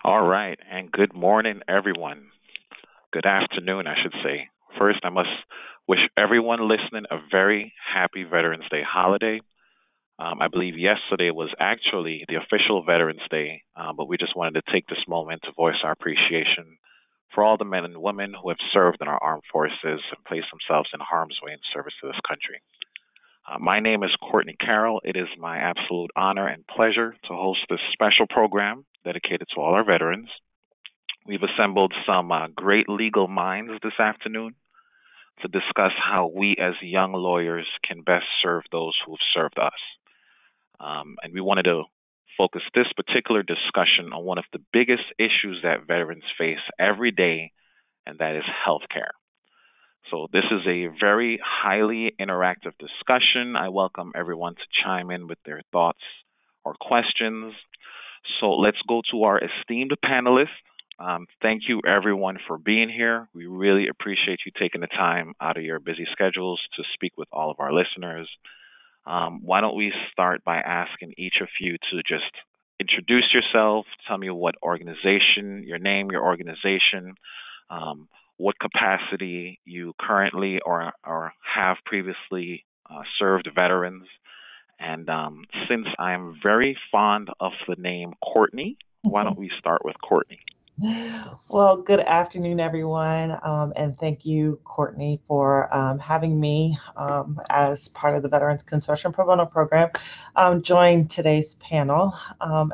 All right, and good morning, everyone. Good afternoon, I should say. First, I must wish everyone listening a very happy Veterans Day holiday. I believe yesterday was actually the official Veterans Day, but we just wanted to take this moment to voice our appreciation for all the men and women who have served in our armed forces and placed themselves in harm's way in service to this country. My name is Courtney Carroll. It is my absolute honor and pleasure to host this special program dedicated to all our veterans. We've assembled some great legal minds this afternoon to discuss how we as young lawyers can best serve those who've served us. And we wanted to focus this particular discussion on one of the biggest issues that veterans face every day, and that is healthcare. So, this is a very highly interactive discussion. I welcome everyone to chime in with their thoughts or questions. So, let's go to our esteemed panelists. Thank you, everyone, for being here. We really appreciate you taking the time out of your busy schedules to speak with all of our listeners. Why don't we start by asking each of you to just introduce yourself, tell me what organization, your name, your organization, what capacity you currently or have previously served veterans. And since I'm very fond of the name Courtney, why don't we start with Courtney? Well, good afternoon, everyone, and thank you, Courtney, for having me as part of the Veterans Consortium Pro Bono Program. Join today's panel.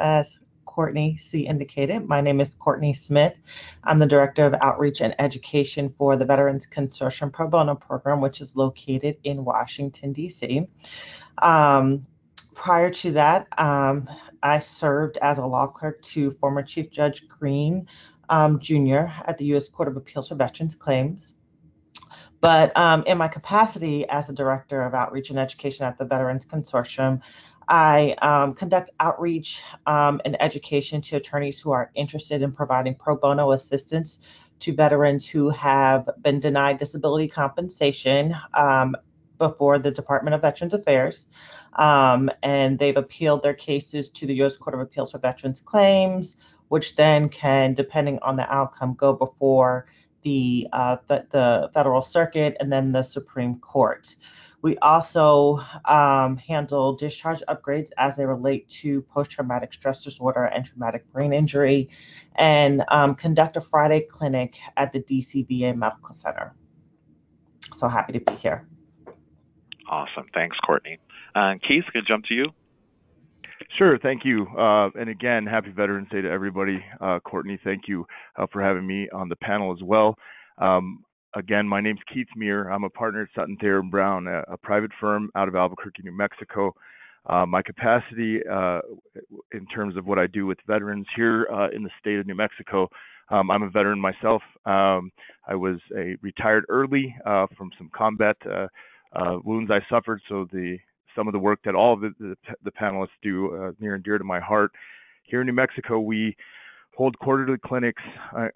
As Courtney C. indicated, my name is Courtney Smith. I'm the Director of Outreach and Education for the Veterans Consortium Pro Bono Program, which is located in Washington, D.C. Um, Prior to that, I served as a law clerk to former Chief Judge Green Jr. at the U.S. Court of Appeals for Veterans Claims. But in my capacity as the Director of Outreach and Education at the Veterans Consortium, I conduct outreach and education to attorneys who are interested in providing pro bono assistance to veterans who have been denied disability compensation before the Department of Veterans Affairs. And they've appealed their cases to the U.S. Court of Appeals for Veterans Claims, which then can, depending on the outcome, go before the Federal Circuit and then the Supreme Court. We also handle discharge upgrades as they relate to post-traumatic stress disorder and traumatic brain injury, and conduct a Friday clinic at the DCVA Medical Center. So happy to be here. Awesome. Thanks, Courtney. Keith, could I jump to you? Sure, thank you. And again, happy Veterans Day to everybody. Courtney, thank you for having me on the panel as well. Again, my name's Keith Meir. I'm a partner at Sutton Thayer and Brown, a private firm out of Albuquerque, New Mexico. My capacity in terms of what I do with veterans here in the state of New Mexico, I'm a veteran myself. I was retired early from some combat wounds I suffered, so some of the work that all of the panelists do near and dear to my heart. Here in New Mexico, we hold quarterly clinics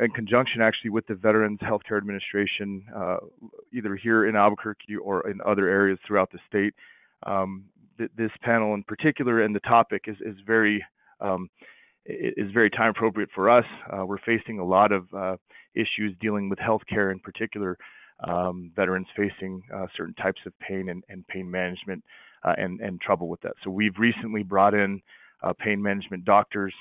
in conjunction actually with the Veterans Healthcare Administration, either here in Albuquerque or in other areas throughout the state. This panel in particular and the topic is very time appropriate for us. We're facing a lot of issues dealing with healthcare, in particular veterans facing certain types of pain and pain management and trouble with that. So we've recently brought in pain management doctors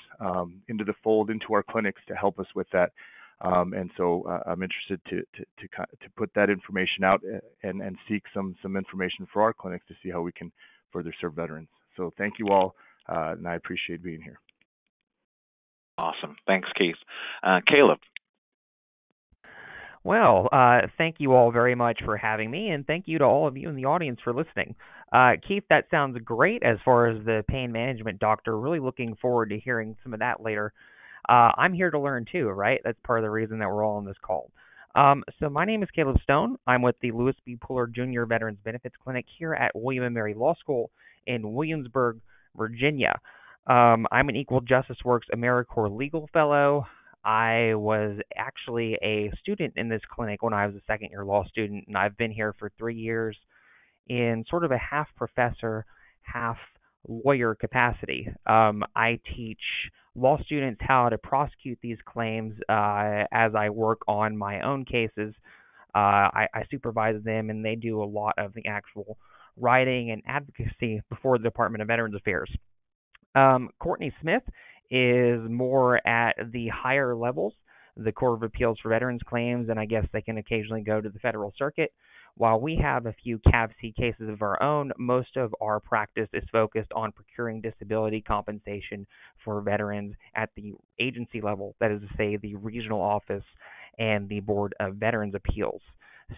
into the fold, into our clinics to help us with that. And so I'm interested to put that information out and seek some information for our clinics to see how we can further serve veterans. So thank you all, and I appreciate being here. Awesome. Thanks, Keith. Caleb. Well, thank you all very much for having me, and thank you to all of you in the audience for listening. Keith, that sounds great as far as the pain management doctor. Really looking forward to hearing some of that later. I'm here to learn too, right? That's part of the reason that we're all on this call. So my name is Caleb Stone. I'm with the Lewis B. Puller Jr. Veterans Benefits Clinic here at William & Mary Law School in Williamsburg, Virginia. I'm an Equal Justice Works AmeriCorps Legal Fellow. I was actually a student in this clinic when I was a second-year law student, and I've been here for 3 years in sort of a half professor, half lawyer capacity. I teach law students how to prosecute these claims as I work on my own cases. I supervise them, and they do a lot of the actual writing and advocacy before the Department of Veterans Affairs. Courtney Smith is more at the higher levels, the Court of Appeals for Veterans Claims, and I guess they can occasionally go to the Federal Circuit. While we have a few CAVC cases of our own, most of our practice is focused on procuring disability compensation for veterans at the agency level, that is to say, the regional office and the Board of Veterans Appeals.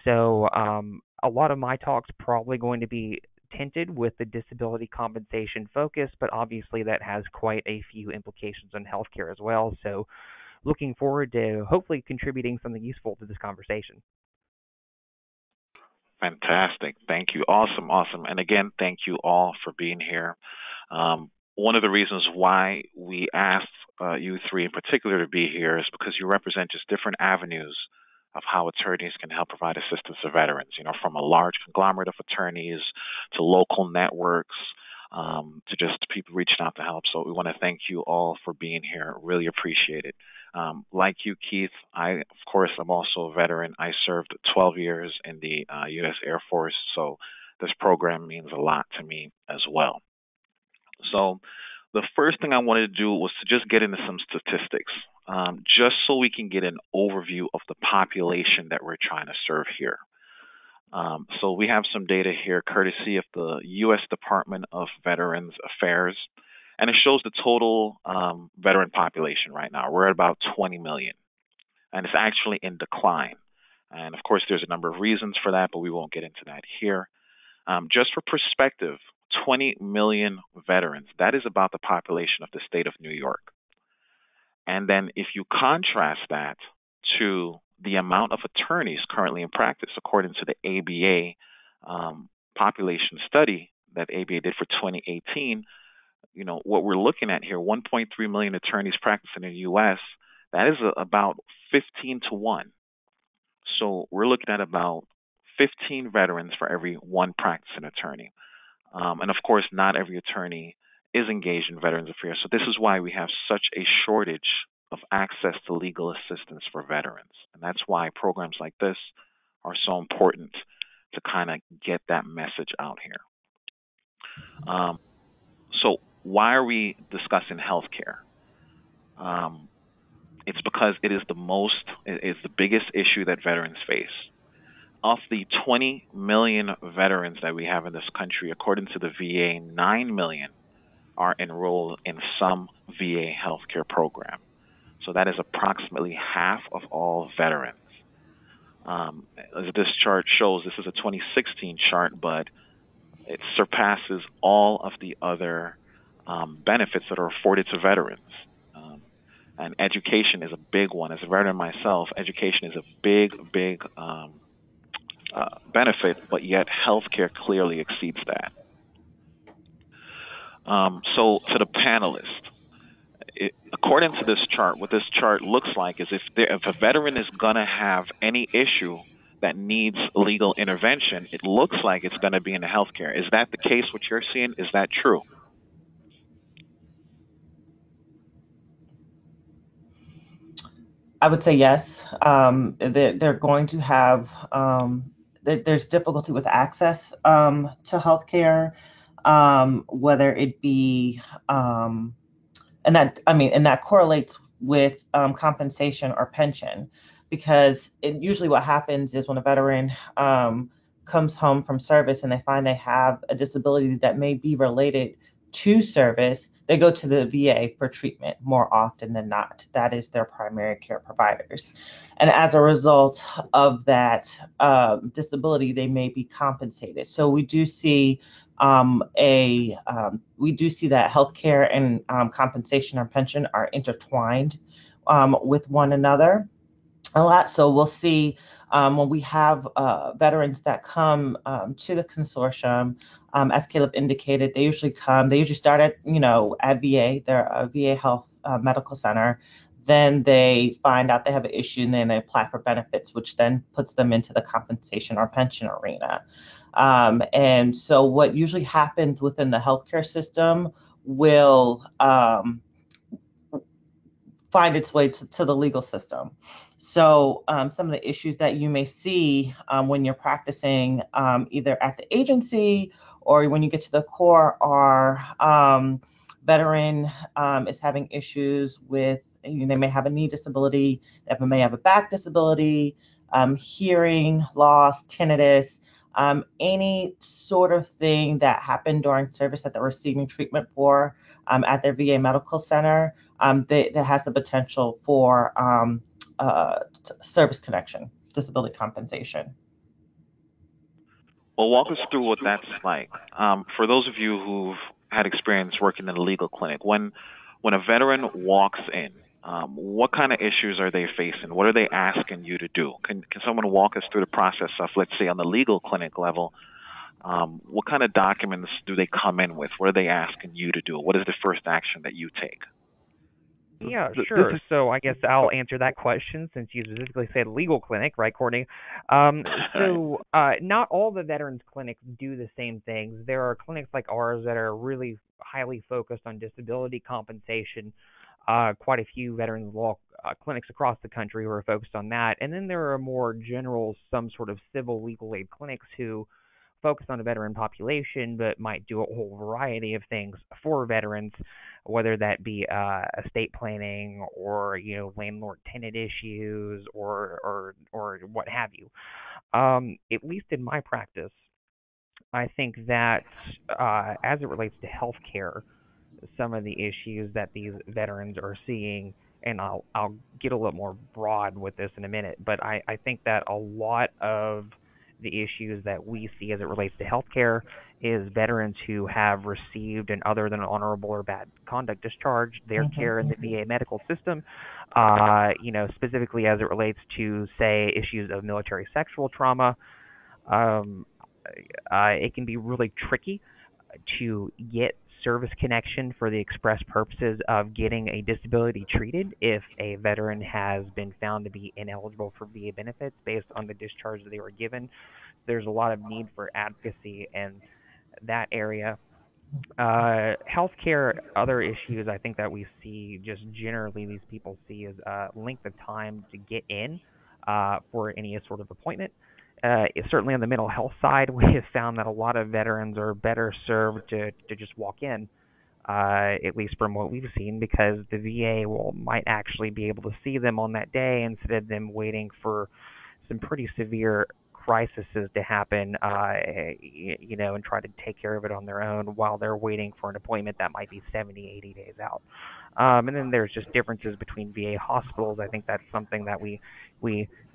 So a lot of my talk's probably going to be tinted with the disability compensation focus, but obviously that has quite a few implications on healthcare as well. So looking forward to hopefully contributing something useful to this conversation. Fantastic. Thank you. Awesome. Awesome. And again, thank you all for being here. One of the reasons why we asked you three in particular to be here is because you represent just different avenues of how attorneys can help provide assistance to veterans, from a large conglomerate of attorneys to local networks, to just people reaching out to help. So we want to thank you all for being here. Really appreciate it. Like you, Keith, I, of course, I'm also a veteran. I served 12 years in the U.S. Air Force, so this program means a lot to me as well. So the first thing I wanted to do was to just get into some statistics, just so we can get an overview of the population that we're trying to serve here. So we have some data here, courtesy of the U.S. Department of Veterans Affairs, and it shows the total veteran population right now. We're at about 20 million, and it's actually in decline. And of course, there's a number of reasons for that, but we won't get into that here. Just for perspective, 20 million veterans, that is about the population of the state of New York. And then if you contrast that to the amount of attorneys currently in practice, according to the ABA population study that ABA did for 2018, what we're looking at here, 1.3 million attorneys practicing in the U.S., that is about 15 to 1. So we're looking at about 15 veterans for every one practicing attorney. And of course, not every attorney is engaged in veterans affairs. So this is why we have such a shortage of access to legal assistance for veterans. And that's why programs like this are so important to kind of get that message out here. So why are we discussing healthcare? It's because it is the biggest issue that veterans face. Of the 20 million veterans that we have in this country, according to the VA, 9 million are enrolled in some VA healthcare program. So that is approximately half of all veterans. As this chart shows, this is a 2016 chart, but it surpasses all of the other benefits that are afforded to veterans. And education is a big one. As a veteran myself, education is a big benefit, but yet healthcare clearly exceeds that. So to the panelists, according to this chart, what this chart looks like is if a veteran is going to have any issue that needs legal intervention, it looks like it's going to be in the healthcare. Is that the case, what you're seeing? Is that true? I would say yes. They're going to have, there's difficulty with access to healthcare, whether it be, and that correlates with compensation or pension, because usually what happens is when a veteran comes home from service and they find they have a disability that may be related to service, they go to the VA for treatment more often than not. That is their primary care providers. And as a result of that disability, they may be compensated. So we do see that healthcare and compensation or pension are intertwined with one another a lot. So we'll see when we have veterans that come to the consortium, as Caleb indicated, they usually start at VA, they're a VA Health Medical Center. Then they find out they have an issue, and then they apply for benefits, which then puts them into the compensation or pension arena. And so what usually happens within the healthcare system will find its way to the legal system. So some of the issues that you may see when you're practicing either at the agency or when you get to the court are veteran is having issues with, they may have a knee disability, they may have a back disability, hearing loss, tinnitus, any sort of thing that happened during service that they're receiving treatment for at their VA medical center, that has the potential for service connection, disability compensation. Well, walk us through what that's like. For those of you who've had experience working in a legal clinic, when a veteran walks in, what kind of issues are they facing? What are they asking you to do? Can someone walk us through the process of, let's say, on the legal clinic level? What kind of documents do they come in with? What are they asking you to do? What is the first action that you take? Yeah, sure. So I guess I'll answer that question since you specifically said legal clinic, right, Courtney? Not all the veterans clinics do the same things. There are clinics like ours that are really highly focused on disability compensation. Quite a few veterans law clinics across the country who are focused on that. And then there are more general, some sort of civil legal aid clinics who focus on a veteran population, but might do a whole variety of things for veterans, whether that be estate planning or landlord tenant issues or what have you. At least in my practice, I think that as it relates to healthcare, some of the issues that these veterans are seeing, and I'll get a little more broad with this in a minute, but I think that a lot of the issues that we see as it relates to healthcare is veterans who have received an other than honorable or bad conduct discharge, their care in the VA medical system, specifically as it relates to, say, issues of military sexual trauma. Um, it can be really tricky to get service connection for the express purposes of getting a disability treated if a veteran has been found to be ineligible for VA benefits based on the discharge that they were given. There's a lot of need for advocacy in that area. Healthcare, other issues I think that we see just generally these people see is length of time to get in for any sort of appointment. Certainly on the mental health side, we have found that a lot of veterans are better served to just walk in, at least from what we've seen, because the VA might actually be able to see them on that day instead of them waiting for some pretty severe crises to happen, and try to take care of it on their own while they're waiting for an appointment that might be 70, 80 days out. And then there's just differences between VA hospitals. I think that's something that we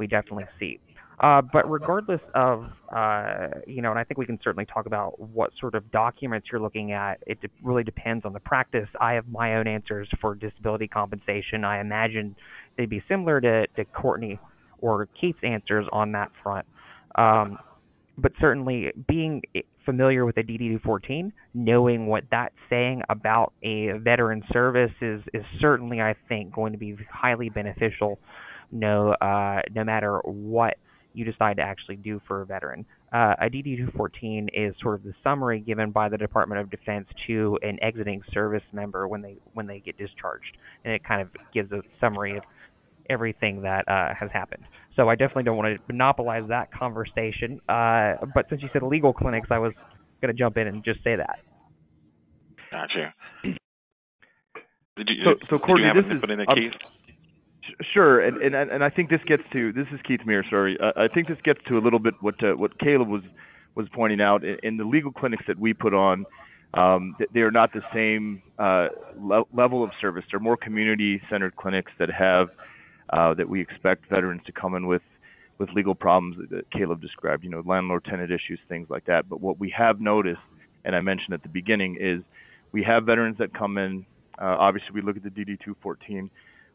definitely see. But regardless of, and I think we can certainly talk about what sort of documents you're looking at. It really depends on the practice. I have my own answers for disability compensation. I imagine they'd be similar to Courtney or Keith's answers on that front. But certainly being familiar with the DD-214, knowing what that's saying about a veteran service is certainly, I think, going to be highly beneficial no matter what you decide to actually do for a veteran. A DD-214 is sort of the summary given by the Department of Defense to an exiting service member when they get discharged, and it kind of gives a summary of everything that has happened. So I definitely don't want to monopolize that conversation. But since you said legal clinics, I was going to jump in and just say that. Gotcha. So Courtney, did you have this is Keith? Sure, and I think this is Keith Meir. Sorry, I think this gets to a little bit what Caleb was pointing out. In the legal clinics that we put on, they are not the same level of service. They're more community-centered clinics that have that we expect veterans to come in with legal problems that Caleb described. Landlord-tenant issues, things like that. But what we have noticed, and I mentioned at the beginning, is we have veterans that come in. Obviously, we look at the DD-214.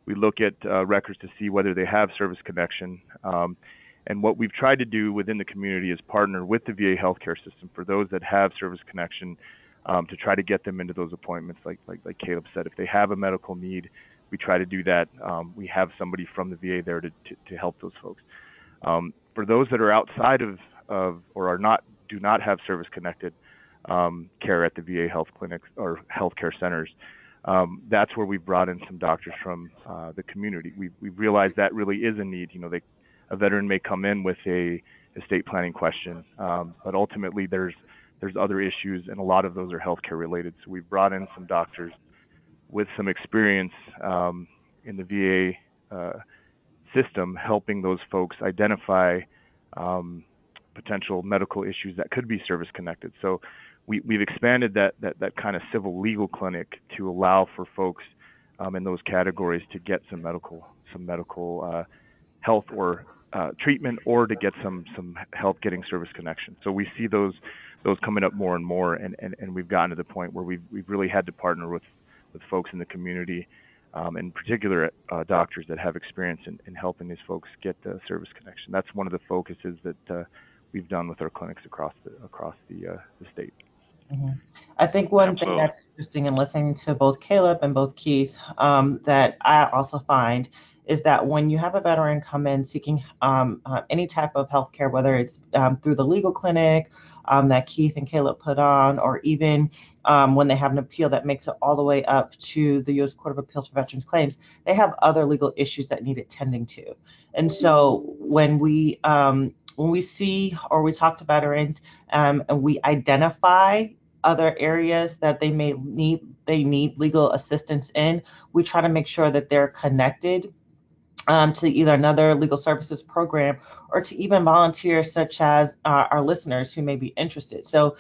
We look at records to see whether they have service connection. And what we've tried to do within the community is partner with the VA healthcare system for those that have service connection to try to get them into those appointments. Like Caleb said, if they have a medical need, we try to do that. We have somebody from the VA there to help those folks. For those that are outside of or do not have service connected care at the VA health clinics or healthcare centers, That's where we brought in some doctors from the community. We realized that really is a need. A veteran may come in with a estate planning question, but ultimately there's other issues, and a lot of those are healthcare related. So we've brought in some doctors with some experience in the VA system, helping those folks identify potential medical issues that could be service connected. So we've expanded that kind of civil legal clinic to allow for folks in those categories to get some medical health or treatment, or to get some help getting service connection. So we see those coming up more and more, and we've gotten to the point where we've really had to partner with folks in the community, in particular doctors that have experience in helping these folks get the service connection. That's one of the focuses that we've done with our clinics across the state. Mm-hmm. I think one thing that's interesting in listening to both Caleb and both Keith, that I also find is that when you have a veteran come in seeking any type of healthcare, whether it's through the legal clinic that Keith and Caleb put on, or even when they have an appeal that makes it all the way up to the U.S. Court of Appeals for Veterans Claims, they have other legal issues that need attending to. And so when we see or we talk to veterans and we identify other areas that they need legal assistance in, we try to make sure that they're connected to either another legal services program or to even volunteers such as our listeners who may be interested. So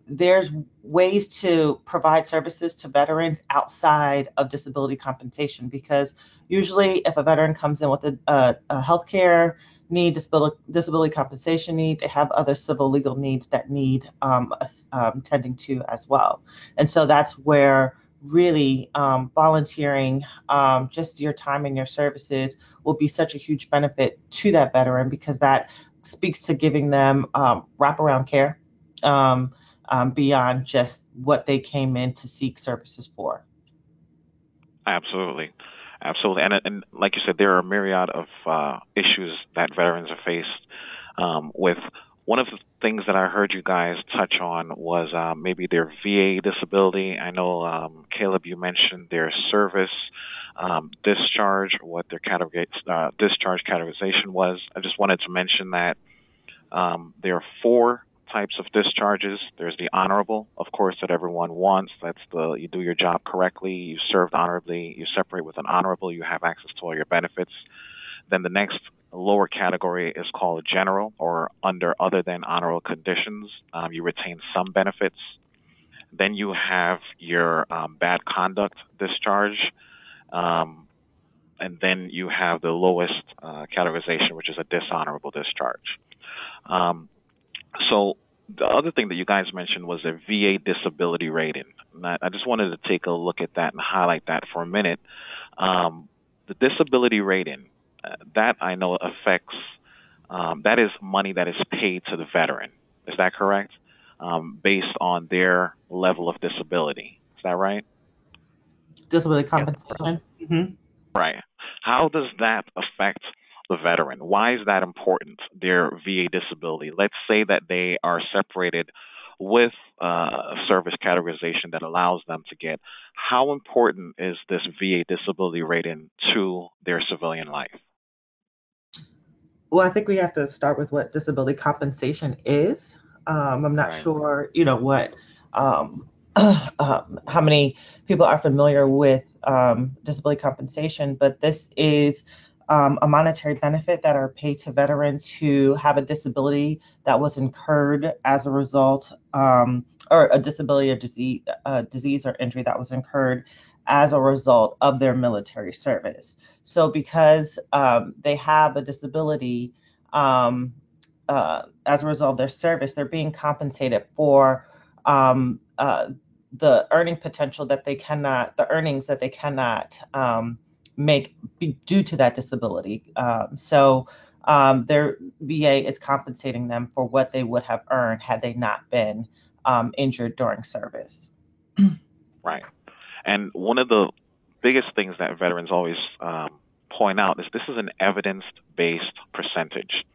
there's ways to provide services to veterans outside of disability compensation, because usually if a veteran comes in with a healthcare need, disability compensation need, they have other civil legal needs that need tending to as well. And so that's where really volunteering, just your time and your services will be such a huge benefit to that veteran, because that speaks to giving them wraparound care beyond just what they came in to seek services for. Absolutely. Absolutely. And like you said, there are a myriad of issues that veterans are faced with. One of the things that I heard you guys touch on was maybe their VA disability. I know, Caleb, you mentioned their service discharge, what their discharge categorization was. I just wanted to mention that there are 4 types of discharges. There's the honorable, of course, that everyone wants. That's you do your job correctly, you served honorably, you separate with an honorable, you have access to all your benefits. Then the next lower category is called general, or under other than honorable conditions. You retain some benefits. Then you have your bad conduct discharge. And then you have the lowest categorization, which is a dishonorable discharge. So the other thing that you guys mentioned was a VA disability rating. And I just wanted to take a look at that and highlight that for a minute. The disability rating, that I know affects, that is money that is paid to the veteran. Is that correct? Based on their level of disability. Is that right? Disability compensation. Yep. Mm-hmm. Right. How does that affect the veteran? Why is that important, their VA disability? Let's say that they are separated with a service categorization that allows them to get. How important is this VA disability rating to their civilian life? Well, I think we have to start with what disability compensation is. I'm not sure, what, how many people are familiar with disability compensation, but this is a monetary benefit that are paid to veterans who have a disability that was incurred as a result, or a disability or disease or injury that was incurred as a result of their military service. So because they have a disability as a result of their service, they're being compensated for the earning potential that they cannot, the earnings that they cannot make due to that disability. So their VA is compensating them for what they would have earned had they not been injured during service. Right. And one of the biggest things that veterans always point out is this is an evidence-based percentage.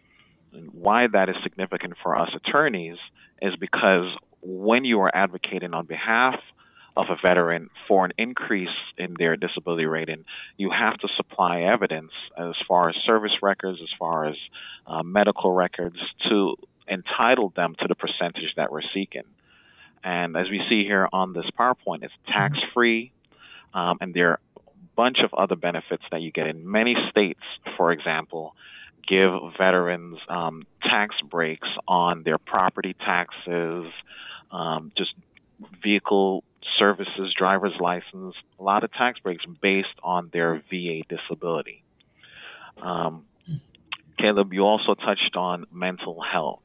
And why that is significant for us attorneys is because when you are advocating on behalf of a veteran for an increase in their disability rating, you have to supply evidence as far as service records, as far as medical records to entitle them to the percentage that we're seeking. And as we see here on this PowerPoint, it's tax free, and there are a bunch of other benefits that you get in many states. For example, give veterans tax breaks on their property taxes, just vehicle services, driver's license, a lot of tax breaks based on their VA disability. Caleb, you also touched on mental health,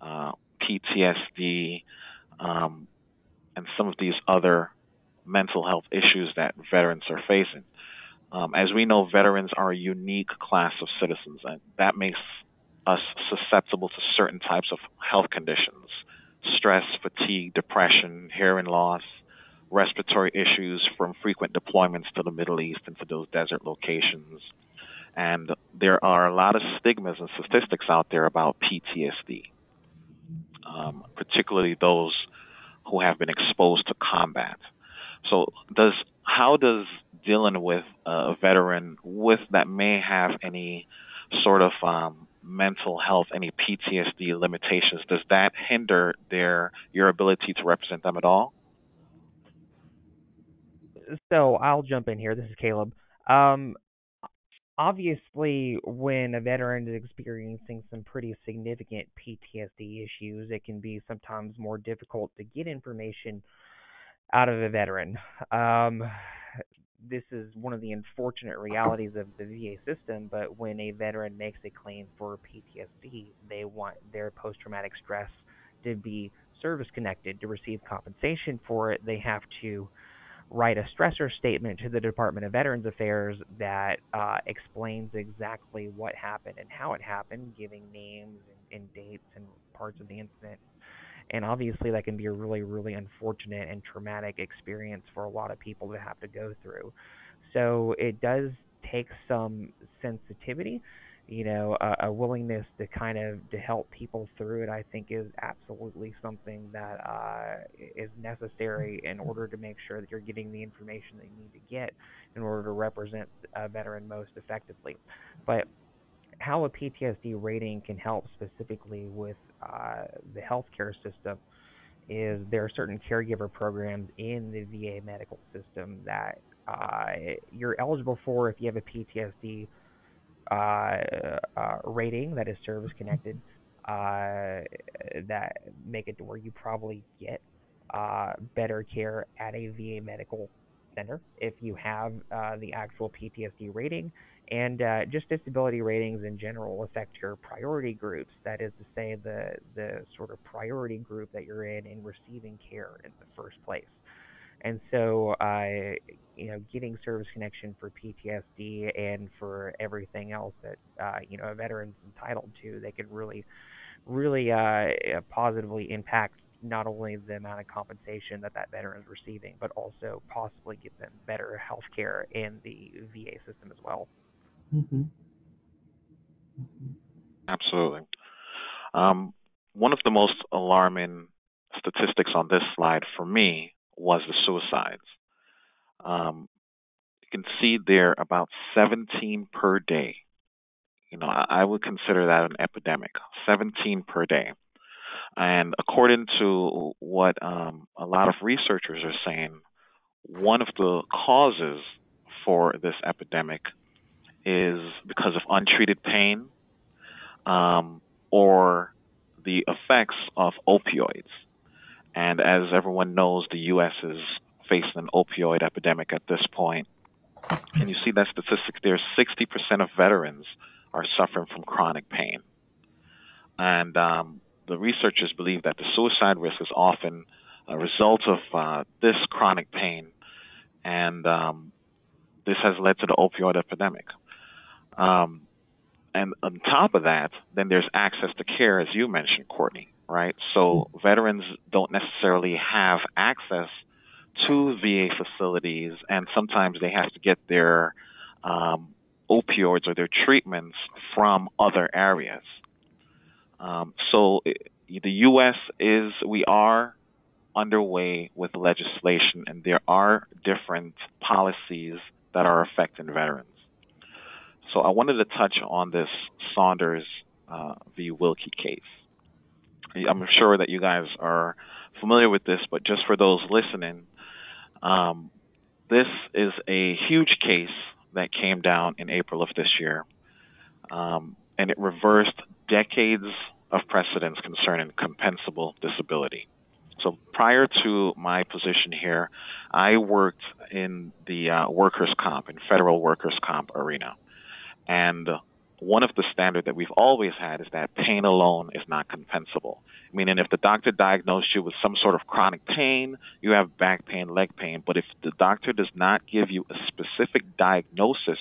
PTSD, and some of these other mental health issues that veterans are facing. As we know, veterans are a unique class of citizens, and that makes us susceptible to certain types of health conditions: stress, fatigue, depression, hearing loss, respiratory issues from frequent deployments to the Middle East and to those desert locations. And there are a lot of stigmas and statistics out there about PTSD, particularly those who have been exposed to combat. So, how does dealing with a veteran with that may have any sort of mental health, any PTSD limitations, does that hinder your ability to represent them at all? So I'll jump in here. This is Caleb. Um, Obviously, when a veteran is experiencing some pretty significant PTSD issues, it can be sometimes more difficult to get information out of a veteran. Um, this is one of the unfortunate realities of the VA system, but when a veteran makes a claim for PTSD, they want their post traumatic stress to be service connected. To receive compensation for it, they have to write a stressor statement to the Department of Veterans Affairs that explains exactly what happened and how it happened, giving names and dates and parts of the incident. And obviously, that can be a really, really unfortunate and traumatic experience for a lot of people to have to go through. So it does take some sensitivity, a willingness to kind of to help people through it. I think is absolutely something that is necessary in order to make sure that you're getting the information that you need to get in order to represent a veteran most effectively. But how a PTSD rating can help specifically with the healthcare system is there are certain caregiver programs in the VA medical system that you're eligible for if you have a PTSD rating that is service connected, uh, that make it to where you probably get better care at a VA medical center if you have the actual PTSD rating. And just disability ratings in general affect your priority groups. That is to say, the sort of priority group that you're in receiving care in the first place. And so, getting service connection for PTSD and for everything else that a veteran's entitled to, they can really, really positively impact not only the amount of compensation that that veteran is receiving, but also possibly get them better health care in the VA system as well. Mm-hmm. Absolutely. Um, One of the most alarming statistics on this slide for me was the suicides. Um, you can see there about 17 per day. I would consider that an epidemic, 17 per day. And according to what a lot of researchers are saying, one of the causes for this epidemic is because of untreated pain, um, or the effects of opioids. And as everyone knows, the U.S. is facing an opioid epidemic at this point. And you see that statistics there: 60% of veterans are suffering from chronic pain. And the researchers believe that the suicide risk is often a result of this chronic pain, and this has led to the opioid epidemic. Um, and on top of that, then there's access to care, as you mentioned, Courtney, right? So veterans don't necessarily have access to VA facilities, and sometimes they have to get their opioids or their treatments from other areas. So the U.S. we are underway with legislation, and there are different policies that are affecting veterans. So I wanted to touch on this Saunders v. Wilkie case. I'm sure that you guys are familiar with this, but just for those listening, um, this is a huge case that came down in April of this year, and it reversed decades of precedents concerning compensable disability. So prior to my position here, I worked in the workers' comp, in federal workers' comp arena. And one of the standards that we've always had is that pain alone is not compensable. Meaning, if the doctor diagnosed you with some sort of chronic pain, you have back pain, leg pain, but if the doctor does not give you a specific diagnosis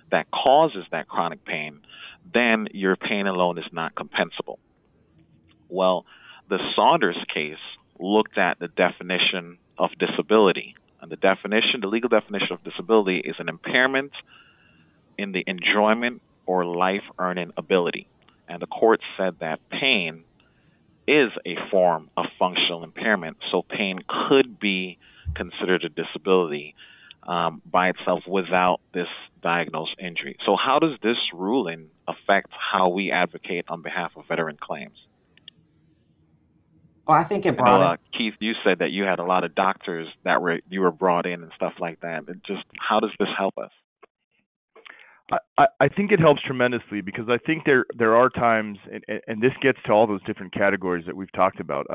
that causes that chronic pain, then your pain alone is not compensable. Well, the Saunders case looked at the definition of disability. And the legal definition of disability is an impairment in the enjoyment or life earning ability. And the court said that pain is a form of functional impairment, so pain could be considered a disability by itself without this diagnosed injury. So, how does this ruling affect how we advocate on behalf of veteran claims? Well, I think it I know, brought it. Keith, you said that you had a lot of doctors that you were brought in and stuff like that. Just how does this help us? I think it helps tremendously because I think there are times, and this gets to all those different categories that we've talked about.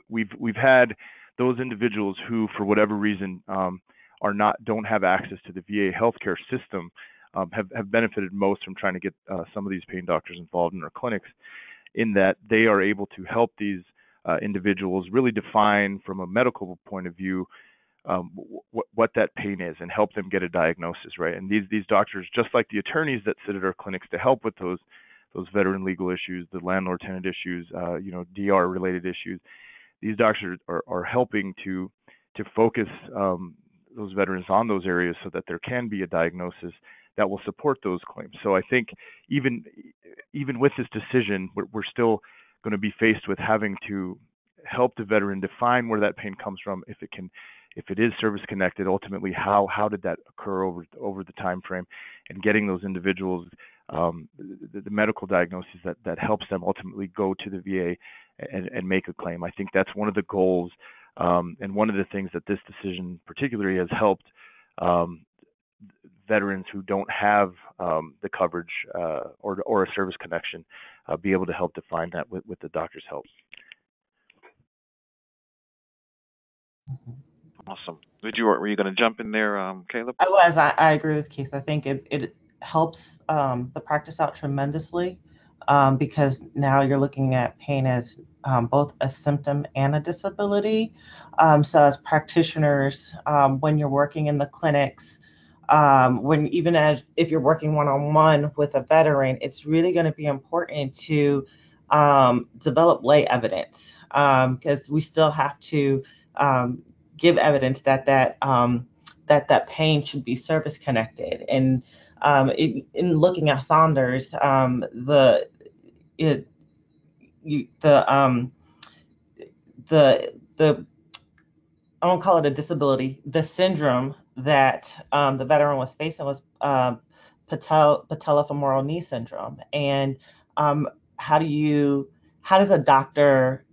We've had those individuals who, for whatever reason, don't have access to the VA healthcare system, have benefited most from trying to get some of these pain doctors involved in their clinics, in that they are able to help these individuals really define from a medical point of view what that pain is and help them get a diagnosis, right? And these doctors, just like the attorneys that sit at our clinics to help with those veteran legal issues, the landlord-tenant issues, DR related issues, these doctors are helping to focus those veterans on those areas so that there can be a diagnosis that will support those claims. So I think even with this decision, we're still going to be faced with having to help the veteran define where that pain comes from, if it is service connected, ultimately how did that occur over the time frame, and getting those individuals the medical diagnosis that helps them ultimately go to the VA and make a claim. I think that's one of the goals, and one of the things that this decision particularly has helped veterans who don't have the coverage or a service connection be able to help define that with the doctor's help. Awesome. Were you going to jump in there, Caleb? I was. I agree with Keith. I think it helps the practice out tremendously because now you're looking at pain as both a symptom and a disability. So as practitioners, when you're working in the clinics, if you're working one-on-one with a veteran, it's really going to be important to develop lay evidence because we still have to give evidence that pain should be service connected. And in looking at Saunders, the I won't call it a disability. The syndrome that the veteran was facing was patellofemoral knee syndrome. And how does a doctor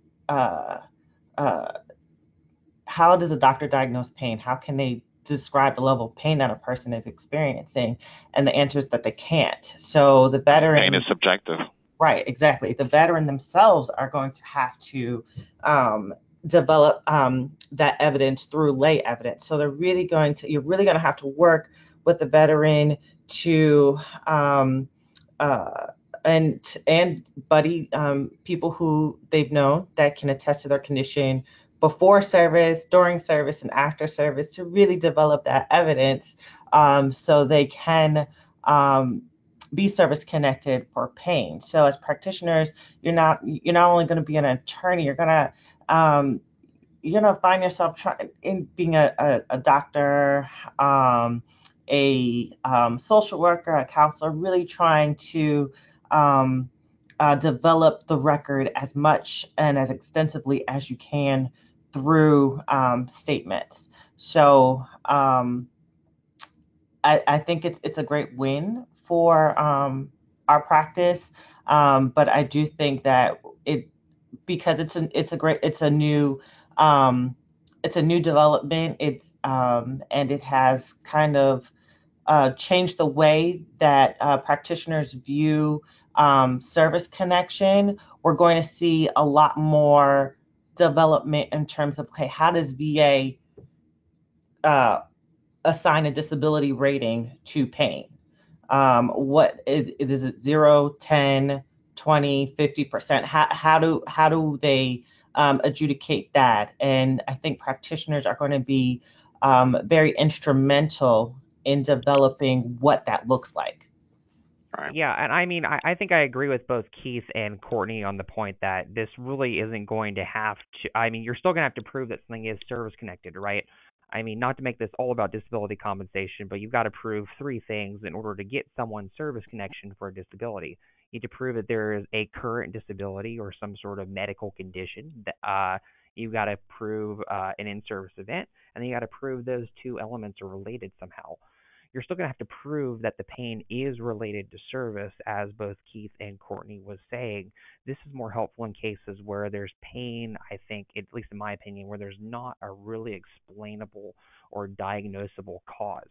diagnose pain? How can they describe the level of pain that a person is experiencing? And the answer is that they can't. So the veteran— Pain is subjective. Right, exactly. The veteran themselves are going to have to develop that evidence through lay evidence. So you're really going to have to work with the veteran to and buddy people who they've known that can attest to their condition before service, during service, and after service, to really develop that evidence so they can be service connected for pain. So as practitioners, you're not only going to be an attorney, you're going to find yourself in being a doctor, a social worker, a counselor, really trying to develop the record as much and as extensively as you can through statements. So I think it's a great win for our practice, but I do think that it because um, it's a new development. It's and it has kind of changed the way that practitioners view service connection. We're going to see a lot more development in terms of, okay, how does VA uh, assign a disability rating to pain? What is it 0, 10, 20, 50%? How do they adjudicate that? And I think practitioners are going to be very instrumental in developing what that looks like. Right. Yeah, and I mean, I think I agree with both Keith and Courtney on the point that this really isn't going to have to. I mean, you're still going to have to prove that something is service connected, right? I mean, not to make this all about disability compensation, but you've got to prove three things in order to get someone service connection for a disability. You need to prove that there is a current disability or some sort of medical condition. You've got to prove an in-service event, and then you got to prove those two elements are related somehow. You're still going to have to prove that the pain is related to service, as both Keith and Courtney was saying. This is more helpful in cases where there's pain, I think, at least in my opinion, where there's not a really explainable or diagnosable cause.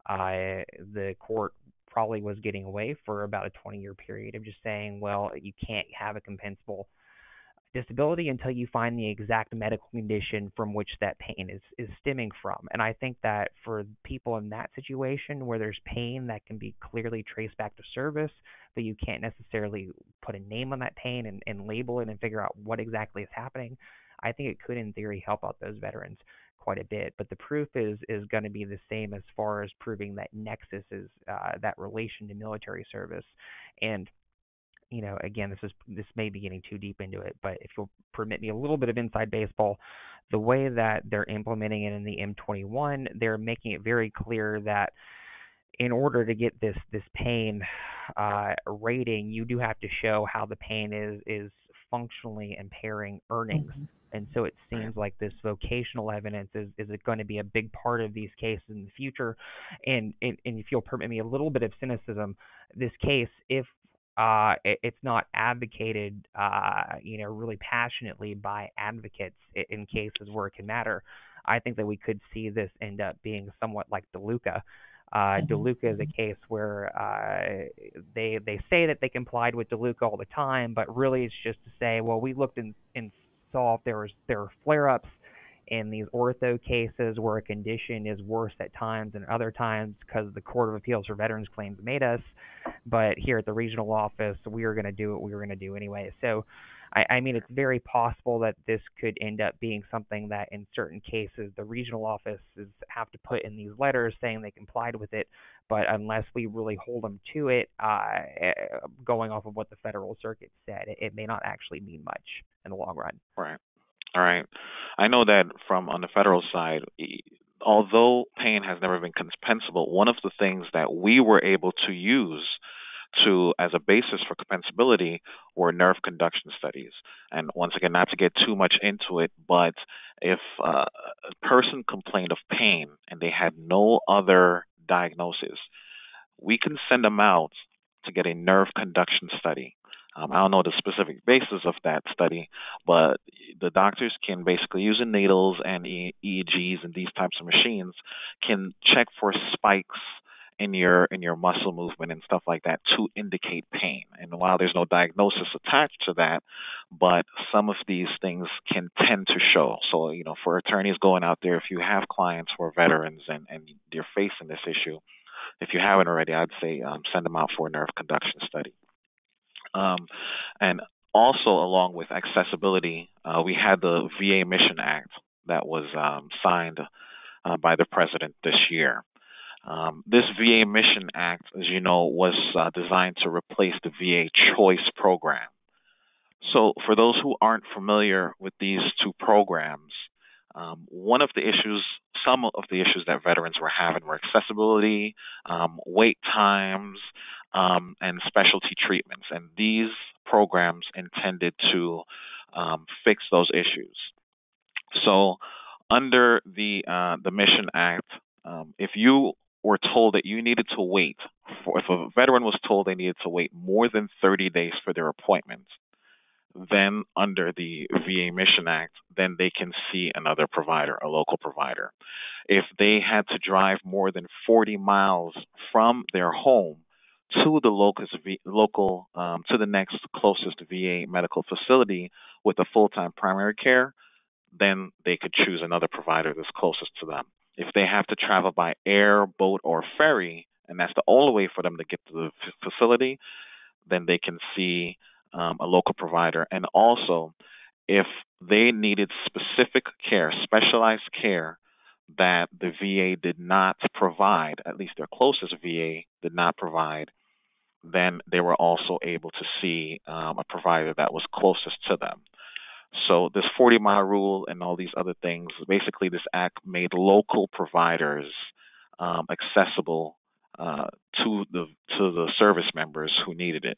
The court probably was getting away for about a 20-year period of just saying, well, you can't have a compensable disability until you find the exact medical condition from which that pain is stemming from. And I think that for people in that situation where there's pain that can be clearly traced back to service, but you can't necessarily put a name on that pain and label it and figure out what exactly is happening, I think it could, in theory, help out those veterans quite a bit. But the proof is going to be the same as far as proving that nexus is that relation to military service. And again, this may be getting too deep into it, but if you'll permit me a little bit of inside baseball, the way that they're implementing it in the M21, they're making it very clear that in order to get this pain rating, you do have to show how the pain is functionally impairing earnings. Mhm. And so it seems like this vocational evidence is going to be a big part of these cases in the future. And if you'll permit me a little bit of cynicism, this case, if it's not advocated, really passionately by advocates in cases where it can matter, I think that we could see this end up being somewhat like DeLuca. Mhm. DeLuca is a case where they say that they complied with DeLuca all the time, but really it's just to say, well, we looked and saw if there were flare-ups in these ortho cases where a condition is worse at times and other times because the Court of Appeals for Veterans Claims made us. But here at the regional office, we were going to do what we were going to do anyway. So, I mean, it's very possible that this could end up being something that in certain cases the regional offices have to put in these letters saying they complied with it. But unless we really hold them to it, going off of what the Federal Circuit said, it may not actually mean much in the long run. Right. All right. I know that from on the federal side, although pain has never been compensable, one of the things that we were able to use to as a basis for compensability were nerve conduction studies. And once again, not to get too much into it, but if a person complained of pain and they had no other diagnosis, we can send them out to get a nerve conduction study. I don't know the specific basis of that study, but the doctors can basically using needles and EEGs and these types of machines can check for spikes in your muscle movement and stuff like that to indicate pain. And while there's no diagnosis attached to that, but some of these things can tend to show. So, for attorneys going out there, if you have clients who are veterans and you're facing this issue, if you haven't already, I'd say send them out for a nerve conduction study. And also, along with accessibility, we had the VA Mission Act that was signed by the president this year. This VA Mission Act, as you know, was designed to replace the VA Choice program. So, for those who aren't familiar with these two programs, some of the issues that veterans were having were accessibility, wait times, and specialty treatments. And these programs intended to fix those issues. So, under the Mission Act, if you were told that you needed to wait if a veteran was told they needed to wait more than 30 days for their appointment, then under the VA Mission Act, then they can see another provider, a local provider. If they had to drive more than 40 miles from their home to the to the next closest VA medical facility with a full-time primary care, then they could choose another provider that's closest to them. If they have to travel by air, boat, or ferry, and that's the only way for them to get to the facility, then they can see a local provider. And also, if they needed specific care, specialized care that the VA did not provide, at least their closest VA did not provide, then they were also able to see a provider that was closest to them. So this 40-mile rule and all these other things, basically this act made local providers accessible uh, to the service members who needed it.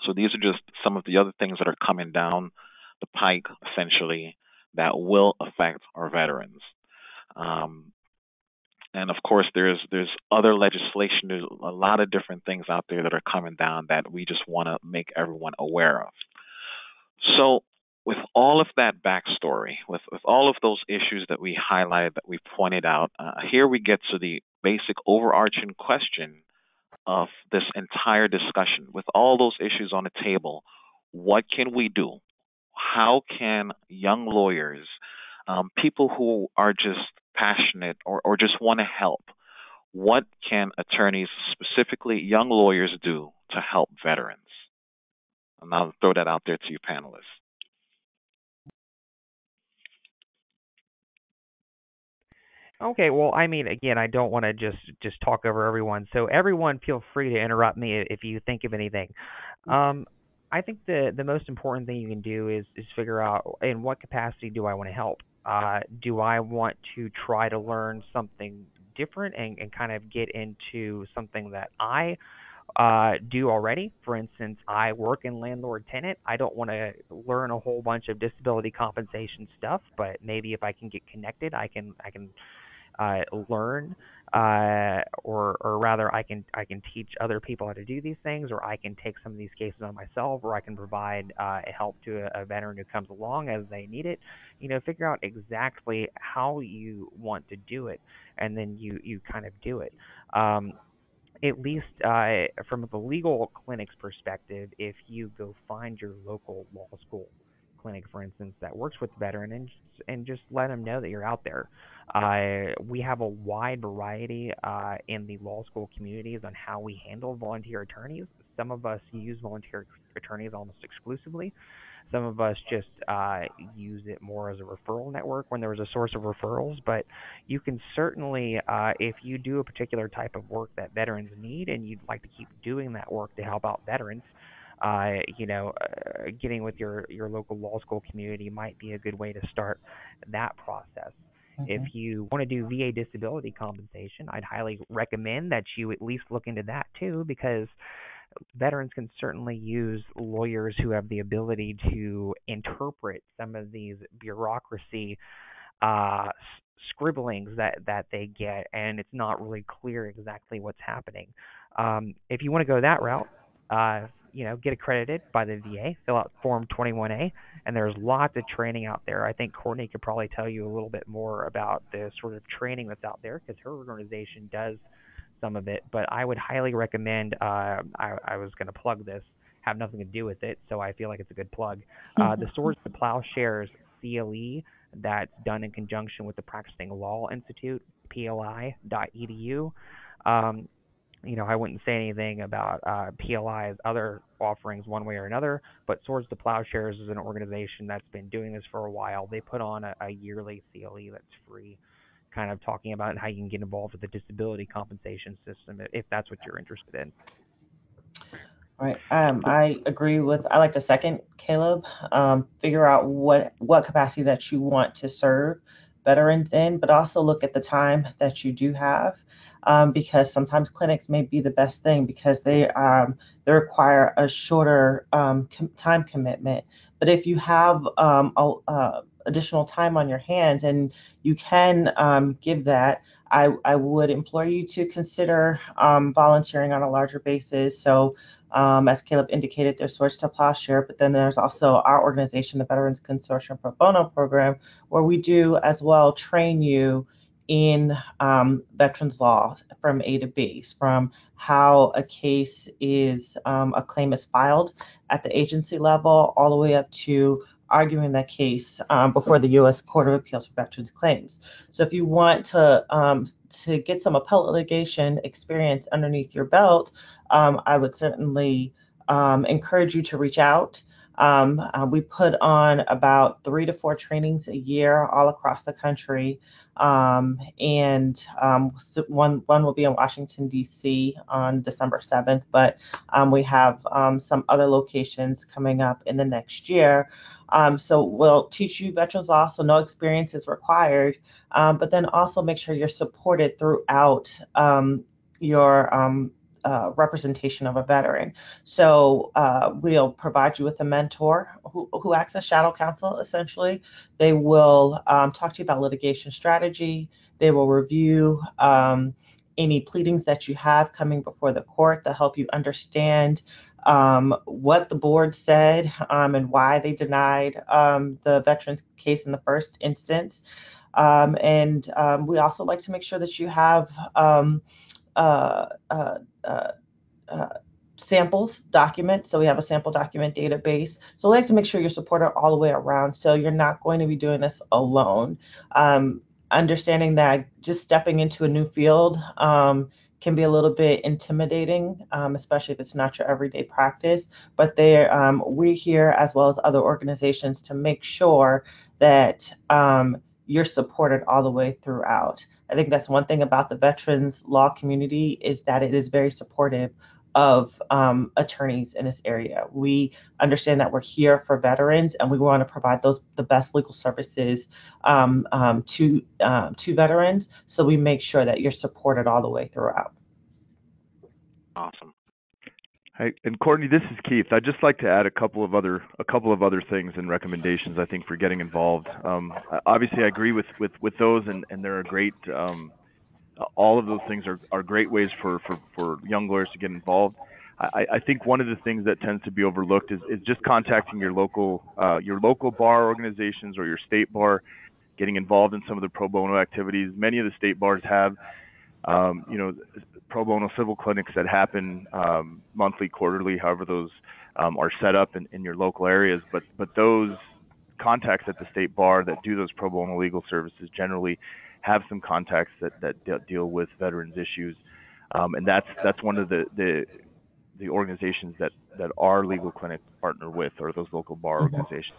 So these are just some of the other things that are coming down the pike, essentially, that will affect our veterans. Um, and of course, there's other legislation. There's a lot of different things out there that are coming down that we just want to make everyone aware of. So, with all of that backstory, with all of those issues that we highlighted, that we pointed out, here we get to the basic overarching question of this entire discussion. With all those issues on the table, what can we do? How can young lawyers, people who are just passionate or just want to help, what can attorneys, specifically young lawyers, do to help veterans? And I'll throw that out there to you, panelists. Okay, well, I mean, again, I don't want to just talk over everyone. So everyone, feel free to interrupt me if you think of anything. Um, I think the most important thing you can do is figure out in what capacity do I want to help. Do I want to try to learn something different and kind of get into something that I do already? For instance, I work in landlord tenant. I don't want to learn a whole bunch of disability compensation stuff, but maybe if I can get connected, I can learn, or rather, I can teach other people how to do these things, or I can take some of these cases on myself, or I can provide help to a veteran who comes along as they need it. Figure out exactly how you want to do it, and then you kind of do it. Um, at least from the legal clinic's perspective, if you go find your local law school clinic, for instance, that works with veteran and just let them know that you're out there. We have a wide variety in the law school communities on how we handle volunteer attorneys. Some of us use volunteer attorneys almost exclusively. Some of us just use it more as a referral network when there was a source of referrals. But you can certainly, if you do a particular type of work that veterans need and you'd like to keep doing that work to help out veterans, getting with your local law school community might be a good way to start that process. If Mm-hmm. you want to do VA disability compensation, I'd highly recommend that you at least look into that too, because veterans can certainly use lawyers who have the ability to interpret some of these bureaucracy scribblings that they get, and it's not really clear exactly what's happening. If you want to go that route, get accredited by the VA, fill out Form 21A, and there's lots of training out there. I think Courtney could probably tell you a little bit more about the sort of training that's out there because her organization does some of it. But I would highly recommend. I was going to plug this, have nothing to do with it, so I feel like it's a good plug. The Swords to Plowshares CLE that's done in conjunction with the Practicing Law Institute, PLI.edu. Um, I wouldn't say anything about PLI's other offerings one way or another, but Swords to Plowshares is an organization that's been doing this for a while. They put on a yearly CLE that's free, kind of talking about how you can get involved with the disability compensation system if that's what you're interested in. Right. I like to second Caleb. Figure out what capacity that you want to serve veterans in, but also look at the time that you do have, because sometimes clinics may be the best thing because they require a shorter time commitment. But if you have additional time on your hands and you can give that, I would implore you to consider volunteering on a larger basis. So as Caleb indicated, there's Swords to Plowshare, but then there's also our organization, the Veterans Consortium Pro Bono Program, where we do as well train you in veterans law from A to B, from how a case is, a claim is filed at the agency level, all the way up to arguing that case before the U.S. Court of Appeals for Veterans Claims. So if you want to get some appellate litigation experience underneath your belt, I would certainly encourage you to reach out. We put on about 3 to 4 trainings a year all across the country. So one will be in Washington, D.C. on December 7th, but we have some other locations coming up in the next year. So we'll teach you veterans law, so no experience is required, but then also make sure you're supported throughout your representation of a veteran. So we'll provide you with a mentor who acts as shadow counsel, essentially. They will talk to you about litigation strategy. They will review any pleadings that you have coming before the court to help you understand what the board said and why they denied the veteran's case in the first instance. We also like to make sure that you have uh, uh, uh, samples document. So we have a sample document database. So we like to make sure you're supported all the way around. So you're not going to be doing this alone. Understanding that just stepping into a new field can be a little bit intimidating, especially if it's not your everyday practice. But we're here, as well as other organizations, to make sure that you're supported all the way throughout. I think that's one thing about the veterans law community, is that it is very supportive of attorneys in this area. We understand that we're here for veterans, and we want to provide the best legal services to veterans. So we make sure that you're supported all the way throughout. Awesome. Hey, and Courtney, this is Keith. I'd just like to add a couple of other things and recommendations, I think, for getting involved. Obviously, I agree with those, and they're a great. All of those things are great ways for young lawyers to get involved. I think one of the things that tends to be overlooked is just contacting your local bar organizations or your state bar, getting involved in some of the pro bono activities. Many of the state bars have pro bono civil clinics that happen monthly, quarterly, however those are set up in your local areas. But those contacts at the state bar that do those pro bono legal services generally have some contacts that deal with veterans issues, and that's one of the organizations that our legal clinic partner with, or those local bar organizations.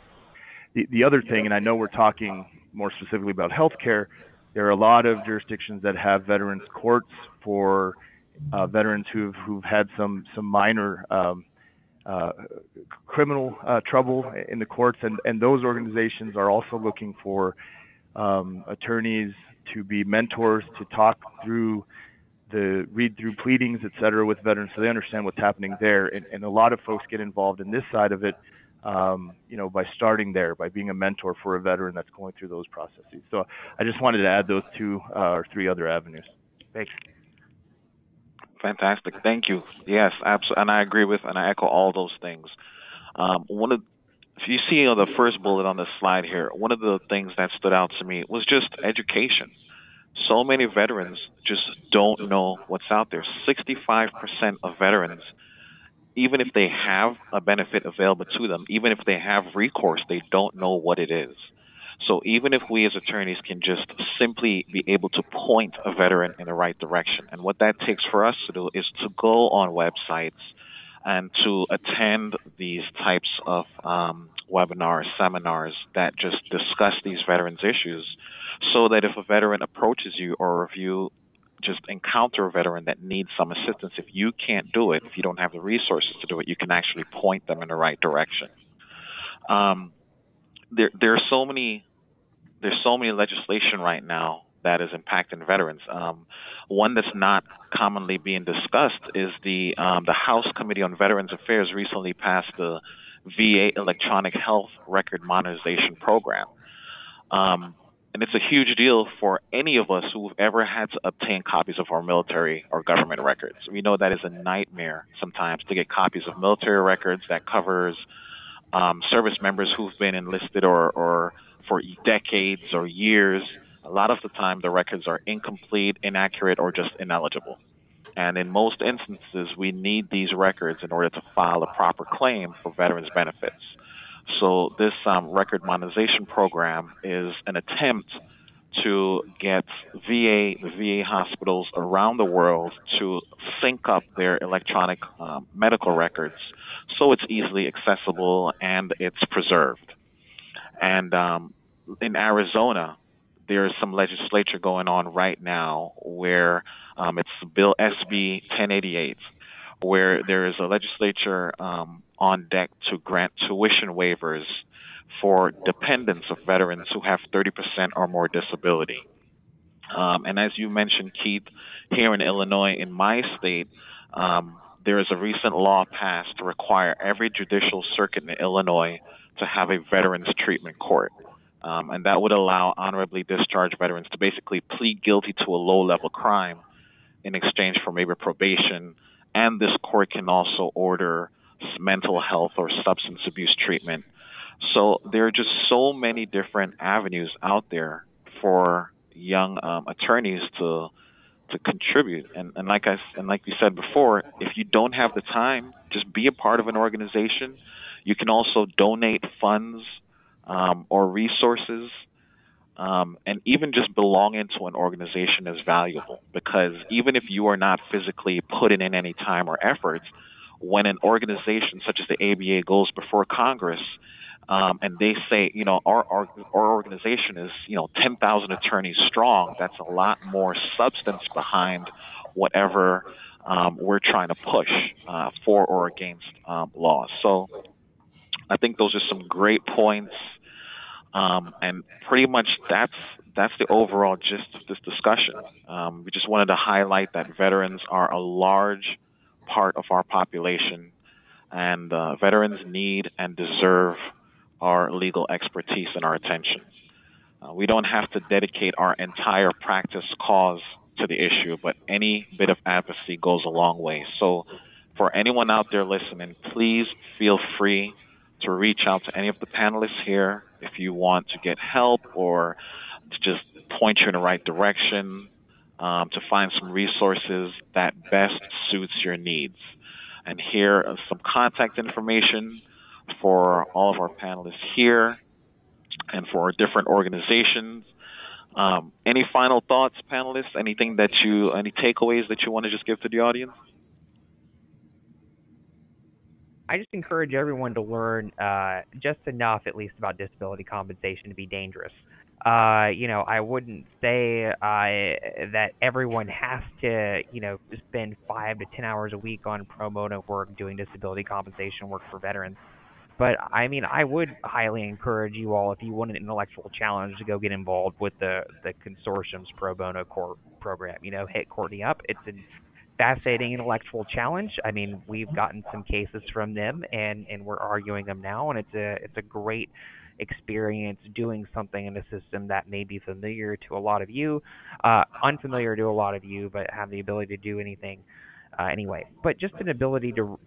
The other thing, and I know we're talking more specifically about healthcare, there are a lot of jurisdictions that have veterans courts for veterans who've had some minor criminal trouble in the courts, and those organizations are also looking for attorneys to be mentors, to talk through read through pleadings, et cetera, with veterans, so they understand what's happening there. And a lot of folks get involved in this side of it, by starting there, by being a mentor for a veteran that's going through those processes. So I just wanted to add those 2 or 3 other avenues. Thanks. Fantastic. Thank you. Yes, absolutely. And I agree with, and I echo all those things. If you see on the first bullet on the slide here, one of the things that stood out to me was just education. So many veterans just don't know what's out there. 65% of veterans, even if they have a benefit available to them, even if they have recourse, they don't know what it is. So even if we as attorneys can just simply be able to point a veteran in the right direction, and what that takes for us to do is to go on websites and to attend these types of webinars, seminars that just discuss these veterans' issues, so that if a veteran approaches you, or if you just encounter a veteran that needs some assistance, if you can't do it, if you don't have the resources to do it, you can actually point them in the right direction. There's so many legislation right now that is impacting veterans. One that's not commonly being discussed is the House Committee on Veterans Affairs recently passed the VA Electronic Health Record Modernization Program. And it's a huge deal for any of us who've ever had to obtain copies of our military or government records. We know that is a nightmare sometimes to get copies of military records that covers service members who've been enlisted or for decades or years. A lot of the time, the records are incomplete, inaccurate, or just ineligible. And in most instances, we need these records in order to file a proper claim for veterans benefits. So this record monetization program is an attempt to get the VA hospitals around the world to sync up their electronic medical records so it's easily accessible and it's preserved. And in Arizona, there's some legislature going on right now where it's Bill SB 1088, where there is a legislature on deck to grant tuition waivers for dependents of veterans who have 30% or more disability. And as you mentioned, Keith, here in Illinois, in my state, there is a recent law passed to require every judicial circuit in Illinois to have a veterans treatment court. And that would allow honorably discharged veterans to basically plead guilty to a low level crime in exchange for maybe probation. And this court can also order mental health or substance abuse treatment. So there are just so many different avenues out there for young attorneys to contribute. And like we said before, if you don't have the time, just be a part of an organization. You can also donate funds or resources, and even just belonging to an organization is valuable because even if you are not physically putting in any time or efforts, when an organization such as the ABA goes before Congress, and they say, our organization is, 10,000 attorneys strong. That's a lot more substance behind whatever we're trying to push for or against laws. So I think those are some great points, and pretty much that's the overall gist of this discussion. We just wanted to highlight that veterans are a large part of our population, and veterans need and deserve our legal expertise and our attention. We don't have to dedicate our entire practice cause to the issue, but any bit of advocacy goes a long way. So, for anyone out there listening, please feel free to reach out to any of the panelists here if you want to get help or to just point you in the right direction, to find some resources that best suits your needs. And here are some contact information for all of our panelists here and for our different organizations. Any final thoughts, panelists? Any takeaways that you want to just give to the audience? I just encourage everyone to learn just enough, at least, about disability compensation to be dangerous. I wouldn't say that everyone has to, spend 5 to 10 hours a week on pro bono work doing disability compensation work for veterans. But I mean, I would highly encourage you all, if you want an intellectual challenge, to go get involved with the consortium's pro bono program. Hit Courtney up. It's a fascinating intellectual challenge. I mean, we've gotten some cases from them, and we're arguing them now, and it's a great experience doing something in a system that may be familiar to a lot of you, unfamiliar to a lot of you, but have the ability to do anything anyway. But just an ability to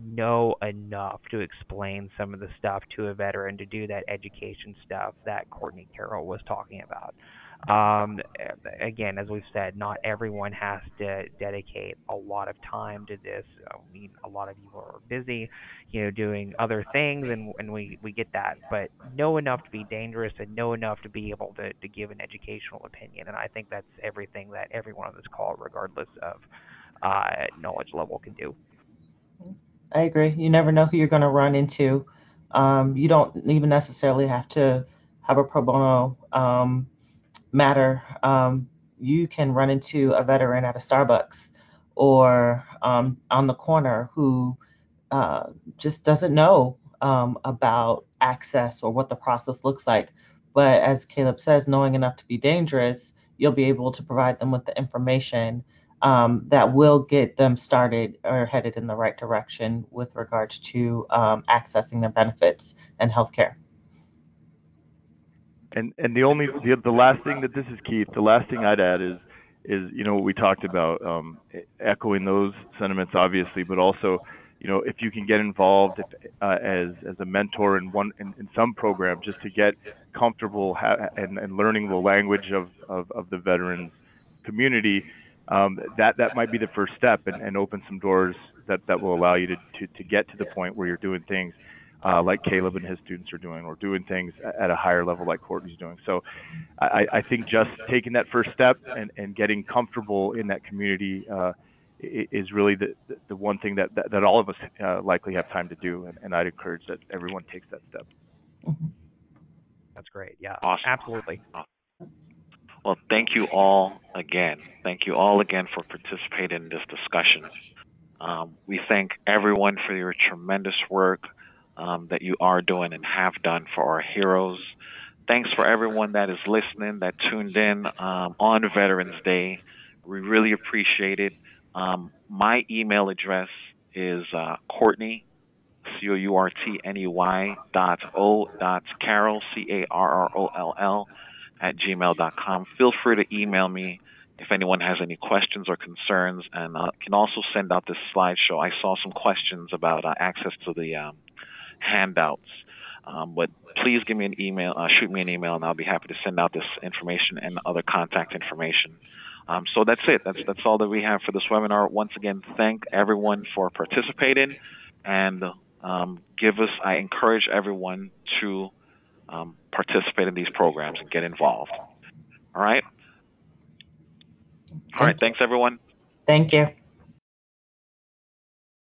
know enough to explain some of the stuff to a veteran, to do that education stuff that Courtney Carroll was talking about. Um, Again, as we've said, not everyone has to dedicate a lot of time to this. I mean, a lot of you are busy, doing other things, and we get that. But know enough to be dangerous and know enough to be able to give an educational opinion. And I think that's everything that everyone on this call, regardless of knowledge level, can do. I agree. You never know who you're going to run into. You don't even necessarily have to have a pro bono matter. You can run into a veteran at a Starbucks or on the corner who just doesn't know about access or what the process looks like. But as Caleb says, knowing enough to be dangerous, you'll be able to provide them with the information that will get them started or headed in the right direction with regards to accessing their benefits and healthcare. And the last thing that this is Keith. The last thing I'd add is what we talked about, echoing those sentiments obviously, but also if you can get involved as a mentor in some program, just to get comfortable and learning the language of the veterans community, that might be the first step, and open some doors that will allow you to get to the point where you're doing things like Caleb and his students are doing, or doing things at a higher level like Courtney's doing. So I think just taking that first step and getting comfortable in that community is really the one thing that all of us likely have time to do, and I'd encourage that everyone takes that step. That's great. Yeah, Awesome. absolutely. Well, thank you all again. Thank you all again for participating in this discussion. We thank everyone for your tremendous work that you are doing and have done for our heroes. Thanks for everyone that is listening, that tuned in on Veterans Day. We really appreciate it. My email address is Courtney, COURTNEY.O.Carroll, CARROLL, @gmail.com. Feel free to email me if anyone has any questions or concerns, and can also send out this slideshow. I saw some questions about access to the handouts, but please give me an email, shoot me an email, and I'll be happy to send out this information and other contact information. So that's it. That's all that we have for this webinar. Once again, thank everyone for participating, and I encourage everyone to participate in these programs and get involved. All right. All right. Thanks, everyone. Thank you.